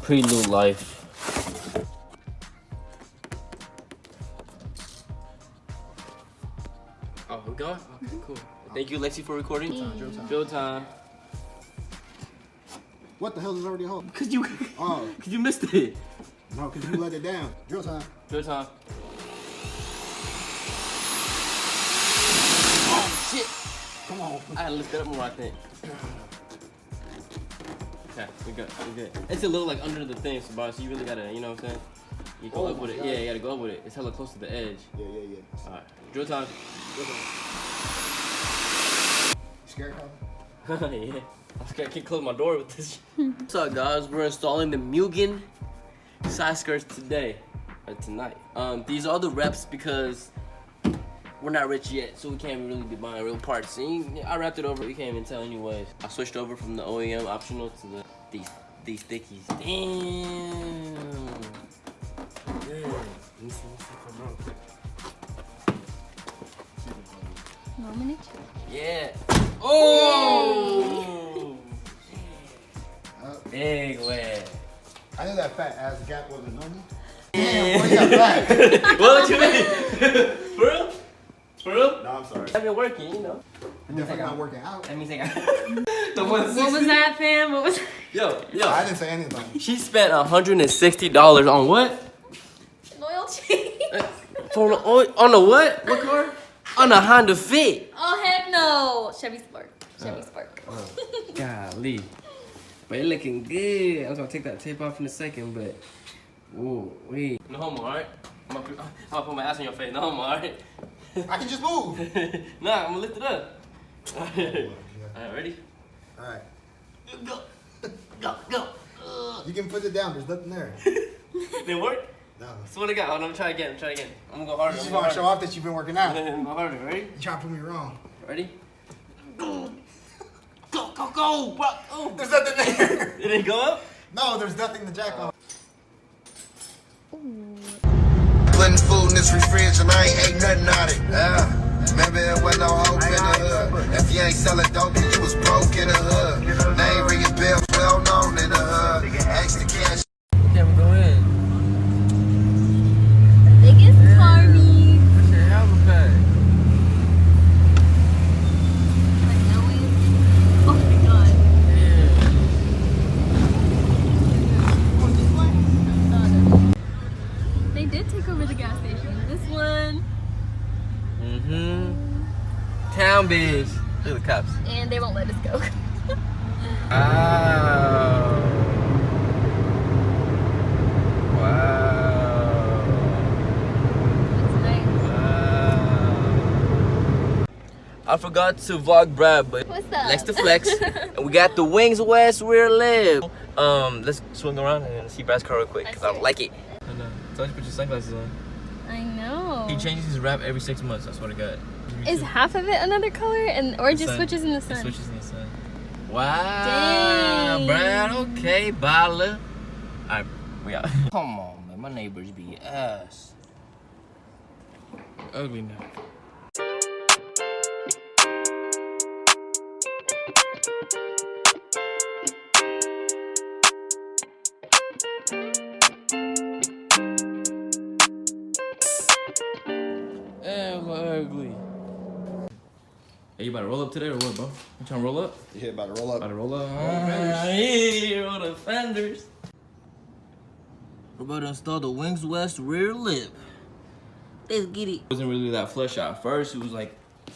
Prelude life. Oh, we're going? Okay, cool. Thank you, Lexi, for recording. Drill time. What the hell is already home? Cause you missed it. No, because you let it down. Drill time. Drill time. Oh shit! Come on. I gotta lift that up more, I think. Okay, we good. It's a little like under the thing, so you really gotta, you know what I'm saying? You go up with it. Yeah, you gotta go up with it. It's hella close to the edge. Yeah. Alright, drill time. You scared, Yeah. I'm scared I can't close my door with this. What's up, guys? We're installing the Mugen side skirts today. Or tonight. These are the reps because we're not rich yet, so we can't really be buying real parts. And I wrapped it over. We can't even tell anyways. I switched over from the OEM optional to these thickies. Damn. Let me see real quick. Yeah. Oh! Big way. I knew that fat ass gap wasn't normal. Damn, boy, you got fat. What you mean? For real? For real? No, I'm sorry. I've been working, you know. I'm definitely not working out. That means I got the 160. What was that, fam? What was? Yo. I didn't say anything. She spent $160 on what? Loyalty. On a what? What car? On a Honda Fit. Oh heck no! Chevy Spark. Golly. But it looking good. I was gonna take that tape off in a second, but ooh, wait. No homo, alright? I'm gonna put my ass on your face. No homo, alright? I can just move. Nah, I'm gonna lift it up. Alright, ready? Alright. Go. You can put it down. There's nothing there. Didn't work? No. Swear to God. I'm gonna try again. I'm gonna go harder. You just want to show off that you've been working out. I'm gonna go harder. Ready? You trying to prove me wrong. Ready? Go, bro. Oh. There's nothing there. It didn't go up? No, there's nothing to jack on. Putting food in this refrigerator and I ain't ate nothing out of it. Maybe there wasn't no hope in the hood. If you ain't selling dope, then you was broke in the hood. Name ringing bells, well known in the hood. Ask the cash. Yeah, we go in. Biggest car meet. What's your helmet pack? Oh my god. They did take over the gas station. This one. Town bitch. Look at the cops. And they won't let us go. Wow. I forgot to vlog Brad, but What's up? Lex to flex. And we got the Wings West where live. Let's swing around and see Brad's car real quick because I don't like it. I know. Tell you to put your sunglasses on. I know. He changes his wrap every 6 months, I swear to God. Is half of it another color or just sun. switches in the It sun? switches in the sun. Wow. Dang. Brad, okay, Bala. Alright, we out. Come on, man. My neighbors be ass. Ugly now. Ugly. Hey, you about to roll up today or what, bro? You trying to roll up? Yeah, about to roll up. About to roll up? fenders. Roll the fenders. We're about to install the Wings West rear lip. Let's get it. It wasn't really that flush out. First, it was like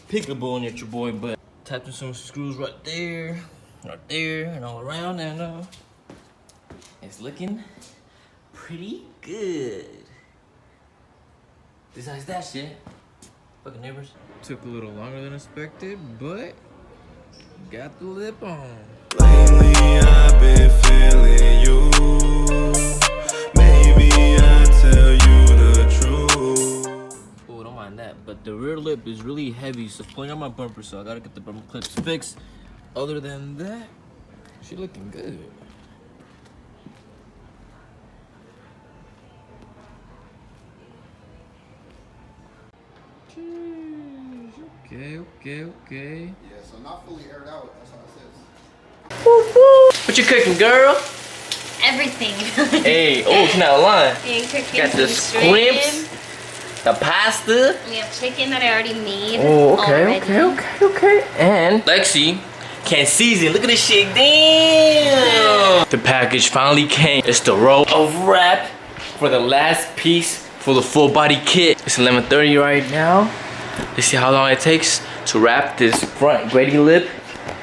pickable at your boy, but tapped in some screws right there, and all around, and it's looking pretty good. Besides that shit, fucking neighbors. Took a little longer than expected, but got the lip on. Lately I've been feeling you. Maybe I tell you the truth. Oh, don't mind that. But the rear lip is really heavy, so it's pulling on my bumper, so I gotta get the bumper clips fixed. Other than that, she looking good. Okay. Yeah, so not fully aired out. That's how it says. What you cooking, girl? everything. Hey, oh, it's not lying. And cooking Got the some shrimp. squimps, the pasta. We have chicken that I already made. Oh, okay, already. okay. And Lexi can season. Look at this shit. Damn. The package finally came. It's the roll of wrap for the last piece for the full body kit. It's 11:30 right now. Let's see how long it takes to wrap this front Grady lip.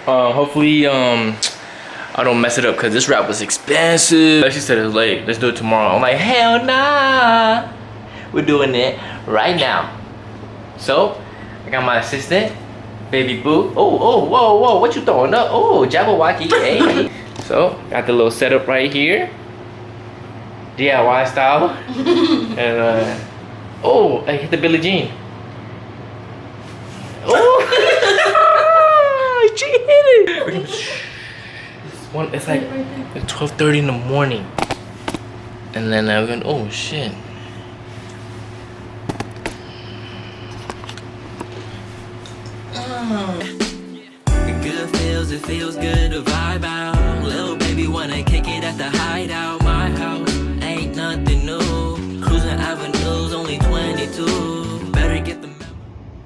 Hopefully, I don't mess it up because this wrap was expensive. Lexi said it's late. Let's do it tomorrow. I'm like, hell nah. We're doing it right now. So, I got my assistant, Baby Boo. Oh, whoa, what you throwing up? Oh, Jabberwocky, hey. So, got the little setup right here. DIY style. And, oh, I hit the Billie Jean. Oh, she hit it. It's like 12:30 in the morning. And then I'm going, oh shit. It feels good to vibe out. Little baby wanna kick it at the hideout. My house ain't nothing new. Cruising avenues, only 22. Better get the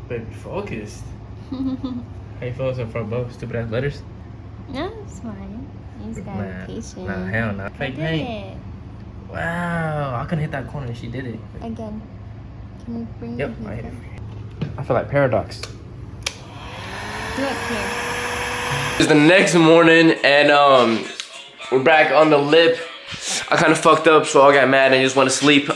baby focused. How you feeling so far, Bo? Stupid ass letters? No, it's fine. You just gotta be patient. Nah, hell no. I Fake did paint. it. Wow, I couldn't hit that corner. She did it. Again. Can we bring Yep, the I hit heat it. I feel like Paradox. Look here. It's the next morning and we're back on the lip. I kind of fucked up, so I got mad and just went to sleep.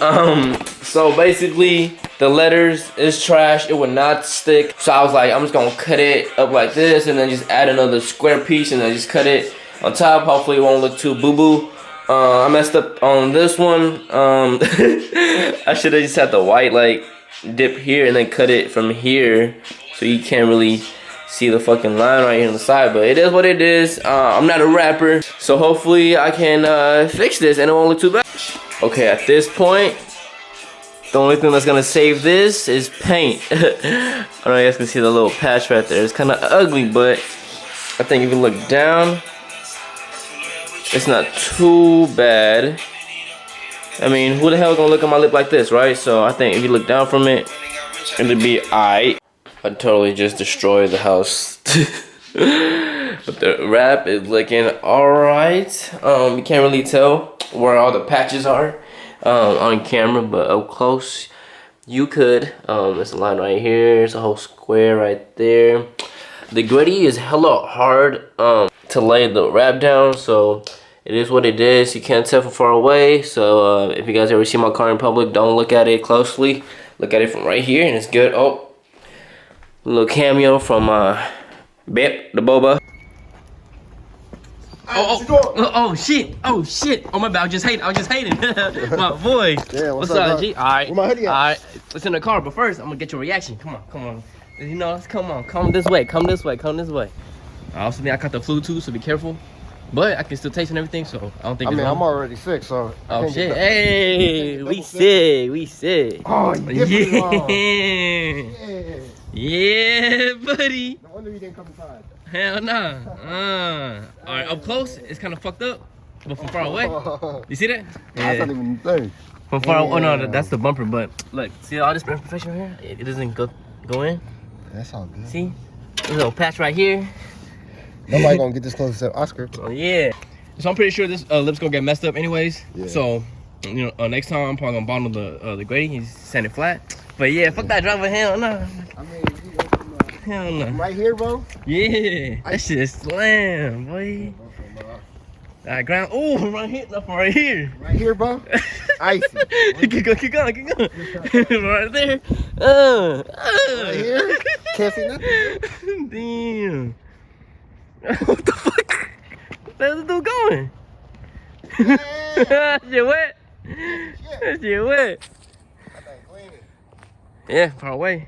So basically the letters is trash. It would not stick. So I was like, I'm just gonna cut it up like this and then just add another square piece and then just cut it on top. Hopefully it won't look too boo-boo. I messed up on this one. I should have just had the white like dip here and then cut it from here so you can't really see the fucking line right here on the side, but it is what it is. I'm not a rapper, so hopefully I can fix this and it won't look too bad. Okay, at this point, the only thing that's gonna save this is paint. I don't know if you guys can see the little patch right there. It's kind of ugly, but I think if you look down, it's not too bad. I mean, who the hell is gonna look at my lip like this, right? So I think if you look down from it, it'll be alright. I totally just destroyed the house. But the wrap is looking alright. You can't really tell where all the patches are on camera, but up close you could. There's a line right here, there's a whole square right there. The gritty is hella hard to lay the wrap down, so it is what it is. You can't tell from far away, so if you guys ever see my car in public, don't look at it closely. Look at it from right here and it's good. Oh, a little cameo from Bep the Boba. Oh shit! Oh my bad. I was just hating. My boy. Yeah, what's up, G? All right. Where my hoodie at? All right. It's in the car, but first I'm gonna get your reaction. Come on. You know, come this way. I also think I caught the flu too, so be careful. But I can still taste and everything, so I don't think. I mean, it's I'm already sick, so. Oh shit! Hey, we sick. Oh, Yeah. Yeah. Yeah, buddy. No wonder you didn't come inside. Hell nah. All right, up close, it's kind of fucked up, but from far away, you see that? That's not even the thing. From far away. Oh no, that's the bumper. But look, see all this imperfection here? It doesn't go in. That's all good. See, there's a little patch right here. Nobody gonna get this close to Oscar. Oh yeah. So I'm pretty sure this lip's gonna get messed up anyways. Yeah. So, you know, next time I'm probably gonna bottle the Grady and sand it flat. But yeah, fuck that driver. Hell no. I mean, Hell no. right here, bro. Yeah, that shit is slam, boy. That ground. Oh, right here, nothing right here. Right here, bro. Icy. keep going. Right there. Right here. Can't see nothing. Damn. What the fuck? Where's the dude going? Yeah. Shit wet. That shit wet. I think clean it. Yeah, far away.